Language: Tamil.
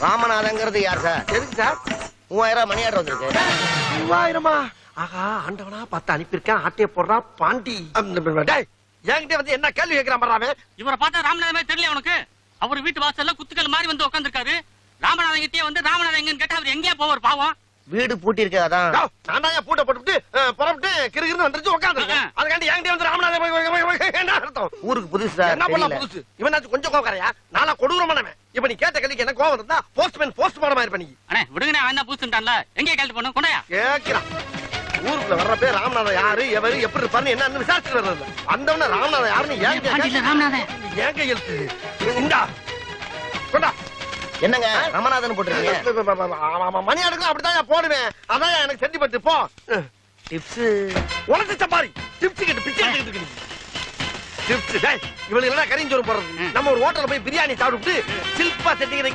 ராமநாதங்கிறது யார் சார்? எதுக்கு சார்? 3000 மணி ஆர்டர் வந்திருக்கு. 3000? ஆகா, ஆண்டவனா பார்த்து அனுப்பியிருக்கேன். ஆட்டைய போடுறா பாண்டி. என்கிட்ட வந்து என்ன கேள்வி கேட்கிறான் பாரு. இவரை பார்த்தா ராமநாதமே தெரியல உனக்கு? அவர் வீட்டு வாசல்ல குத்துக்கள் மாதிரி வந்து உட்காந்துருக்காரு. ராமநாதன் கிட்டே வந்து ராமநாதன் எங்கன்னு கேட்டா அவர் எங்கேயா போவார் பாவம்? வீடு பூட்டி இருக்கு, அதான். நான் பூட்ட போட்டு புறப்பட்டு கிருகிருன்னு வந்துருச்சு உட்காந்துருக்கேன். அதுக்காண்டி என்கிட்ட வந்து ராமநாதன் என்ன அர்த்தம்? ஊருக்கு புதுசு சார். என்ன பண்ணலாம் புதுசு? இவனாச்சும் கொஞ்சம் கோவக்காரையா? நாளா கொடூரமானவன். இப்ப நீ கேட்ட கேள்விக்கு என்ன கோவம் இருந்தா போஸ்ட் மாடமா இருப்ப நீ. அண்ணே விடுங்கண்ணே, அவன் தான் புதுசுட்டான்ல, எங்கே கேள்வி பண்ணும் கொண்டாயா கேட்கிறான். ஊருக்குள்ள வர்றப்ப ராமநாதன் யாரு எவரு எப்படி இருப்பாருன்னு என்ன விசாரிச்சு வர்றது. வந்தவன ராமநாதன் யாருன்னு ராமநாதன் ஏன் கையெழுத்து இந்தா கொண்டா. என்னங்க ராமநாதன் போட்டுருக்கீங்க? மணி அடுக்கலாம் அப்படிதான் போடுவேன். அதான் எனக்கு செஞ்சு பத்து போ. டிப்ஸ் உனக்கு சப்பாரி டிப்ஸ் கிட்ட பிச்சை எடுத்துக்கிட்டு டிப்ஸ் இவளுக்கு எல்லாம் கரிஞ்சோறு போடுறது. நம்ம ஒரு ஹோட்டல்ல போய் பிரியாணி சாப்பிட்டு சில்பா செட்டிங்க